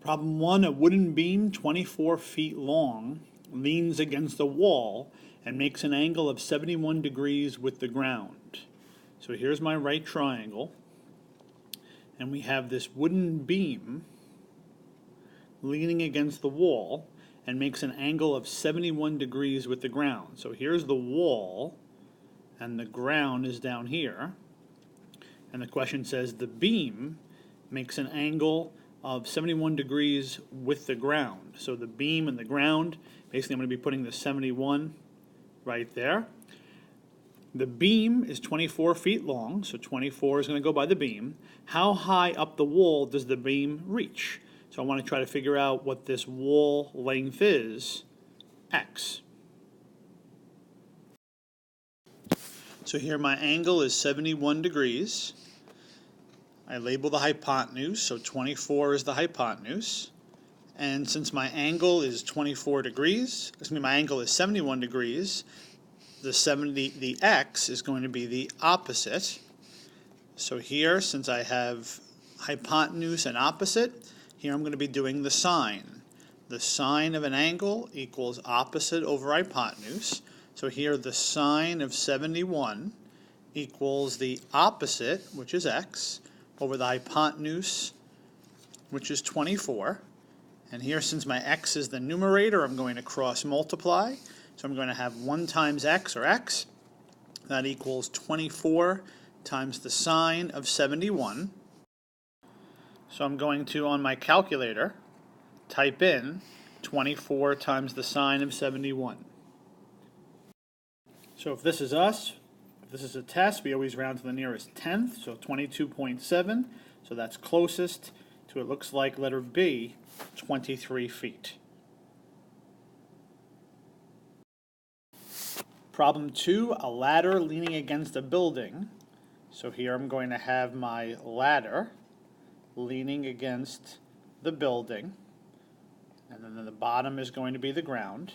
Problem 1, a wooden beam 24 feet long leans against the wall and makes an angle of 71 degrees with the ground. So here's my right triangle, and we have this wooden beam leaning against the wall and makes an angle of 71 degrees with the ground. So here's the wall, and the ground is down here. And the question says the beam makes an angle of 71 degrees with the ground. So the beam and the ground, basically I'm going to be putting the 71 right there. The beam is 24 feet long, so 24 is going to go by the beam. How high up the wall does the beam reach? So I want to try to figure out what this wall length is, x. So here my angle is 71 degrees. I label the hypotenuse, so 24 is the hypotenuse. And since my angle is 24 degrees, my angle is 71 degrees, the x is going to be the opposite. So here, since I have hypotenuse and opposite, here I'm going to be doing the sine. The sine of an angle equals opposite over hypotenuse. So here the sine of 71 equals the opposite, which is x, over the hypotenuse, which is 24. And here, since my x is the numerator, I'm going to cross multiply. So I'm going to have 1 times x, or x. That equals 24 times the sine of 71. So I'm going to, on my calculator, type in 24 times the sine of 71. So if this is us, if this is a test, we always round to the nearest tenth, so 22.7. So that's closest to, it looks like, letter B, 23 feet. Problem 2, a ladder leaning against a building. So here I'm going to have my ladder leaning against the building, and then the bottom is going to be the ground.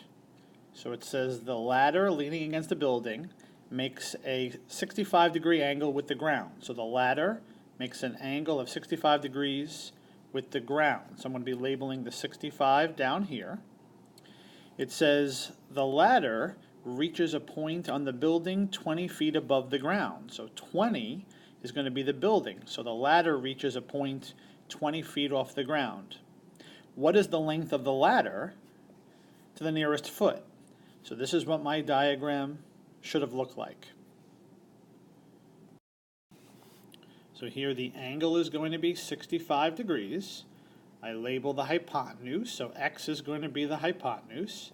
So it says the ladder leaning against the building makes a 65-degree angle with the ground. So the ladder makes an angle of 65 degrees with the ground. So I'm going to be labeling the 65 down here. It says the ladder reaches a point on the building 20 feet above the ground. So 20 is going to be the building. So the ladder reaches a point 20 feet off the ground. What is the length of the ladder to the nearest foot? So this is what my diagram should have looked like. So here the angle is going to be 65 degrees. I label the hypotenuse, so x is going to be the hypotenuse.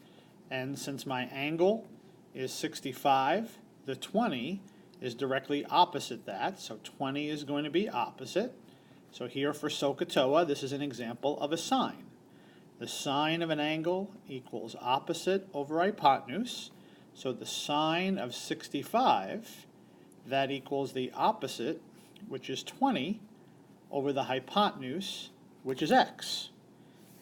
And since my angle is 65, the 20 is directly opposite that, so 20 is going to be opposite. So here for SOHCAHTOA, this is an example of a sine. The sine of an angle equals opposite over hypotenuse. So the sine of 65, that equals the opposite, which is 20, over the hypotenuse, which is x.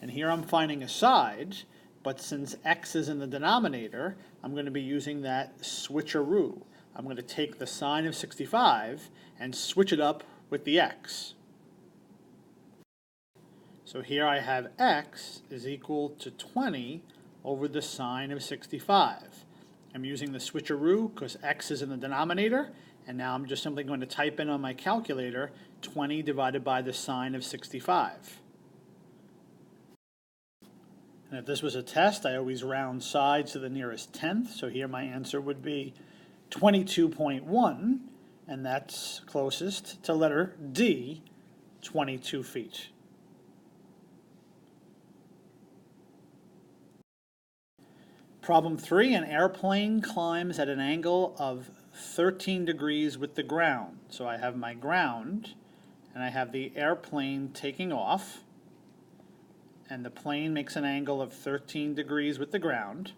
And here I'm finding a side, but since x is in the denominator, I'm going to be using that switcheroo. I'm going to take the sine of 65 and switch it up with the x. So here I have x is equal to 20 over the sine of 65. I'm using the switcheroo because x is in the denominator, and now I'm just simply going to type in on my calculator 20 divided by the sine of 65. And if this was a test, I always round sides to the nearest tenth, so here my answer would be 22.1, and that's closest to letter D, 22 feet. Problem 3, an airplane climbs at an angle of 13 degrees with the ground. So I have my ground, and I have the airplane taking off, and the plane makes an angle of 13 degrees with the ground.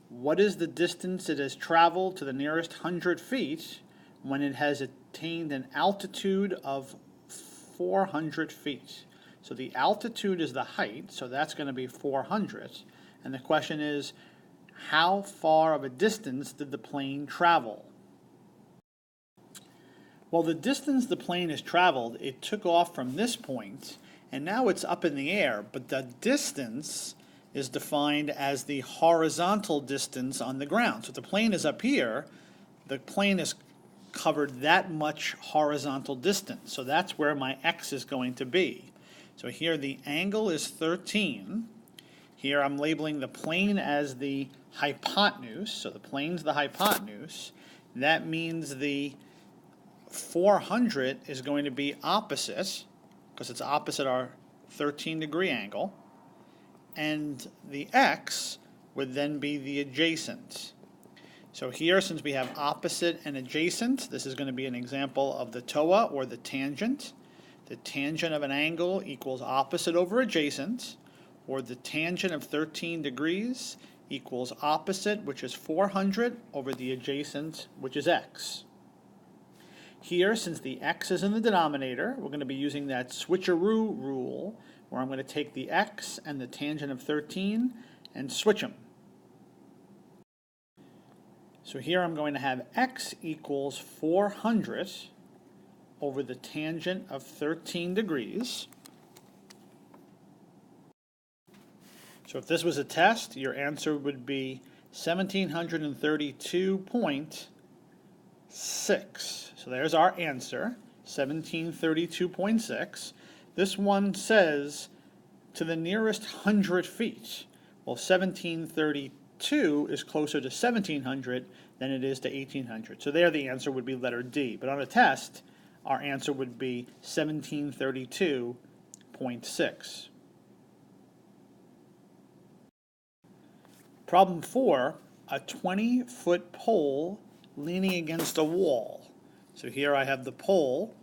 What is the distance it has traveled to the nearest 100 feet when it has attained an altitude of 400 feet? So the altitude is the height, so that's going to be 400. And the question is, how far of a distance did the plane travel? Well, the distance the plane has traveled, it took off from this point and now it's up in the air, but the distance is defined as the horizontal distance on the ground. So if the plane is up here, the plane is covered that much horizontal distance. So that's where my x is going to be. So here the angle is 13. Here I'm labeling the plane as the hypotenuse. So the plane's the hypotenuse. That means the 400 is going to be opposite, because it's opposite our 13-degree angle. And the x would then be the adjacent. So here, since we have opposite and adjacent, this is going to be an example of the TOA, or the tangent. The tangent of an angle equals opposite over adjacent, or the tangent of 13 degrees equals opposite, which is 400, over the adjacent, which is x. Here, since the x is in the denominator, we're going to be using that switcheroo rule, where I'm going to take the x and the tangent of 13 and switch them. So here I'm going to have x equals 400 over the tangent of 13 degrees. So if this was a test, your answer would be 1732.6. So there's our answer, 1732.6. This one says to the nearest 100 feet. Well, 1732 is closer to 1700 than it is to 1800. So there the answer would be letter D. But on a test, our answer would be 1732.6. Problem 4, a 20-foot pole leaning against a wall. So here I have the pole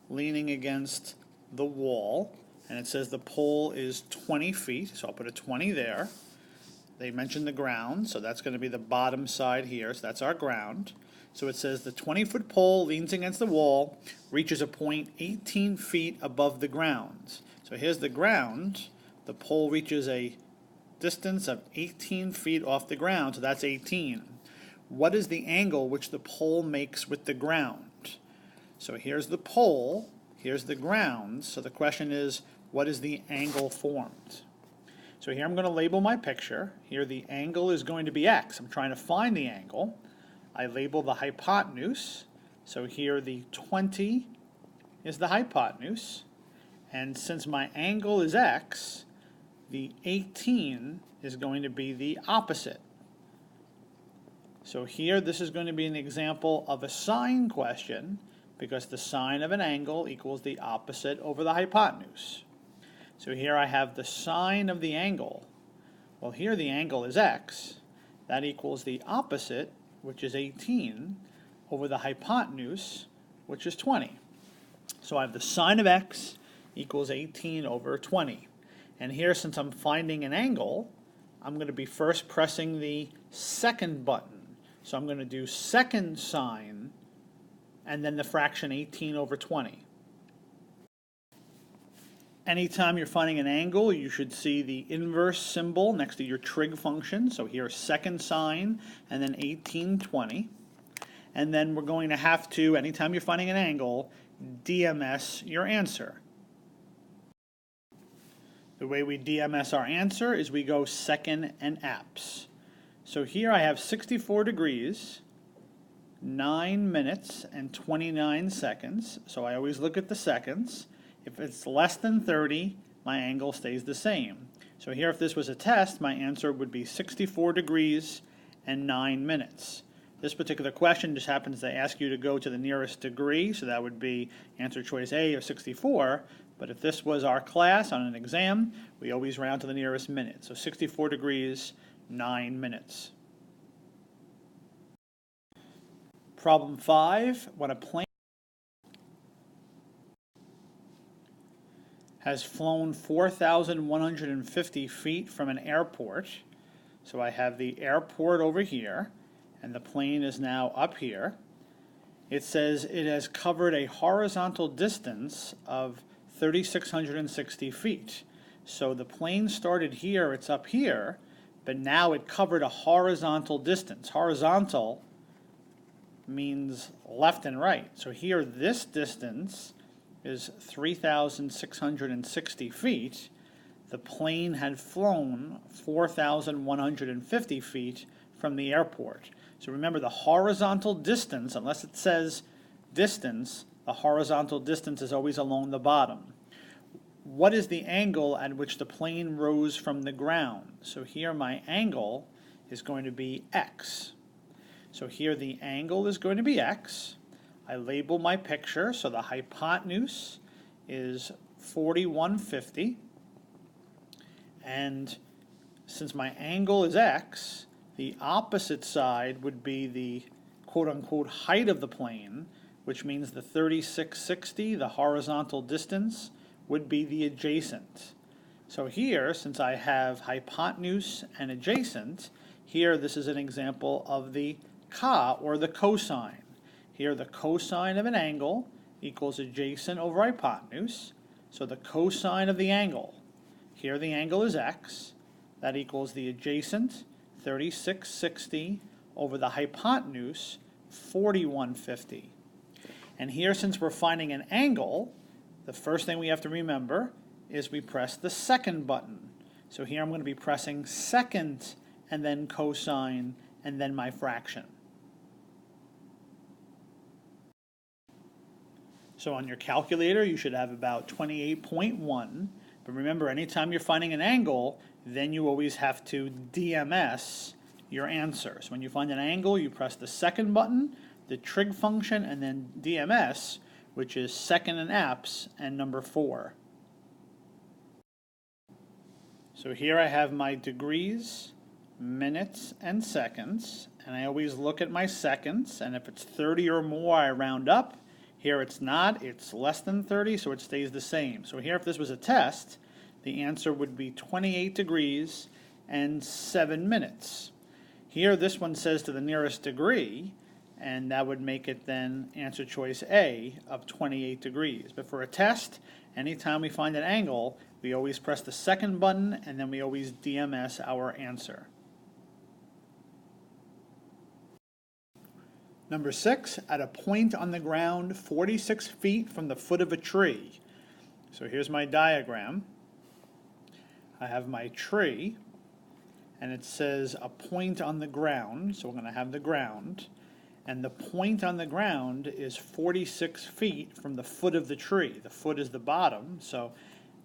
leaning against the wall, and it says the pole is 20 feet, so I'll put a 20 there. They mentioned the ground, so that's going to be the bottom side here, so that's our ground. So it says the 20-foot pole leans against the wall, reaches a point 18 feet above the ground. So here's the ground. The pole reaches a distance of 18 feet off the ground, so that's 18. What is the angle which the pole makes with the ground? So here's the pole, here's the ground, so the question is, what is the angle formed? So here I'm going to label my picture. Here the angle is going to be x. I'm trying to find the angle. I label the hypotenuse. So here the 20 is the hypotenuse. And since my angle is x, the 18 is going to be the opposite. So here this is going to be an example of a sine question, because the sine of an angle equals the opposite over the hypotenuse. So here I have the sine of the angle. Well, here the angle is x. That equals the opposite, which is 18, over the hypotenuse, which is 20. So I have the sine of x equals 18 over 20. And here, since I'm finding an angle, I'm going to be first pressing the second button. So I'm going to do second sine, and then the fraction 18 over 20. Anytime you're finding an angle, you should see the inverse symbol next to your trig function. So here, second sine, and then 1820. And then we're going to have to, anytime you're finding an angle, DMS your answer. The way we DMS our answer is we go second and apps. So here I have 64 degrees, 9 minutes, and 29 seconds. So I always look at the seconds. If it's less than 30, my angle stays the same. So here, if this was a test, my answer would be 64 degrees and 9 minutes. This particular question just happens to ask you to go to the nearest degree, so that would be answer choice A of 64. But if this was our class on an exam, we always round to the nearest minute. So 64 degrees, 9 minutes. Problem 5, when a plane has flown 4,150 feet from an airport. So I have the airport over here, and the plane is now up here. It says it has covered a horizontal distance of 3,660 feet. So the plane started here, it's up here, but now it covered a horizontal distance. Horizontal means left and right. So here, this distance is 3,660 feet, the plane had flown 4,150 feet from the airport. So remember, the horizontal distance, unless it says distance, the horizontal distance is always along the bottom. What is the angle at which the plane rose from the ground? So here my angle is going to be x. So here the angle is going to be x. I label my picture, so the hypotenuse is 4150. And since my angle is x, the opposite side would be the quote-unquote height of the plane, which means the 3660, the horizontal distance, would be the adjacent. So here, since I have hypotenuse and adjacent, here this is an example of the or the cosine. Here the cosine of an angle equals adjacent over hypotenuse. So the cosine of the angle, here the angle is x, that equals the adjacent 3660 over the hypotenuse 4150. And here, since we're finding an angle, the first thing we have to remember is we press the second button. So here I'm going to be pressing second and then cosine and then my fraction. So on your calculator you should have about 28.1, but remember, anytime you're finding an angle, then you always have to DMS your answer. So when you find an angle, you press the second button, the trig function, and then DMS, which is second and apse, and number 4. So here I have my degrees, minutes, and seconds, and I always look at my seconds, and if it's 30 or more, I round up. Here it's not, it's less than 30, so it stays the same. So here, if this was a test, the answer would be 28 degrees and 7 minutes. Here, this one says to the nearest degree, and that would make it then answer choice A of 28 degrees. But for a test, anytime we find an angle, we always press the second button, and then we always DMS our answer. Number 6, at a point on the ground 46 feet from the foot of a tree. So here's my diagram. I have my tree, and it says a point on the ground, so we're going to have the ground. And the point on the ground is 46 feet from the foot of the tree. The foot is the bottom, so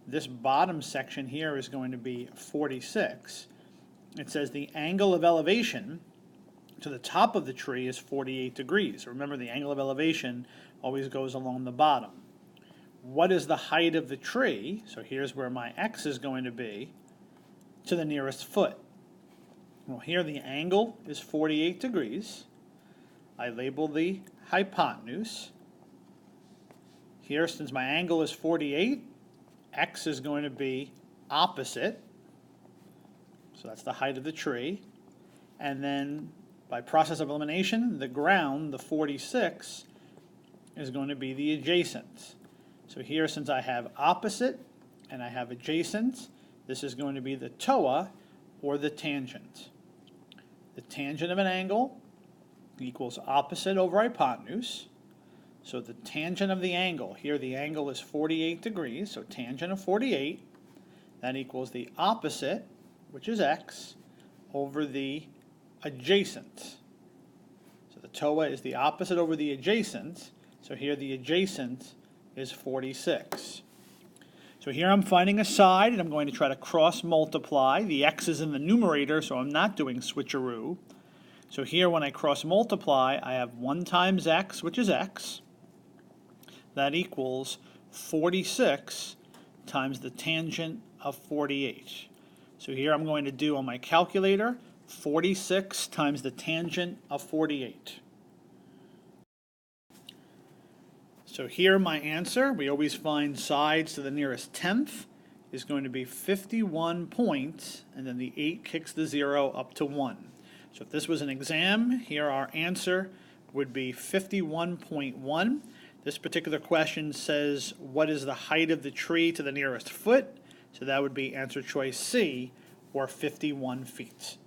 this bottom section here is going to be 46. It says the angle of elevation to the top of the tree is 48 degrees. Remember, the angle of elevation always goes along the bottom. What is the height of the tree? So here's where my x is going to be to the nearest foot. Well, here the angle is 48 degrees. I label the hypotenuse. Here, since my angle is 48, x is going to be opposite. So that's the height of the tree. And then by process of elimination, the ground, the 46, is going to be the adjacent. So here, since I have opposite and I have adjacent, this is going to be the TOA, or the tangent. The tangent of an angle equals opposite over hypotenuse. So the tangent of the angle, here the angle is 48 degrees, so tangent of 48, that equals the opposite, which is x, over the adjacent. So the TOA is the opposite over the adjacent, so here the adjacent is 46. So here I'm finding a side, and I'm going to try to cross multiply. The x is in the numerator, so I'm not doing switcheroo. So here when I cross multiply, I have 1 times x, which is x. That equals 46 times the tangent of 48. So here I'm going to do on my calculator 46 times the tangent of 48. So here my answer, we always find sides to the nearest tenth, is going to be 51 points, and then the 8 kicks the 0 up to 1. So if this was an exam, here our answer would be 51.1. This particular question says, what is the height of the tree to the nearest foot? So that would be answer choice C, or 51 feet.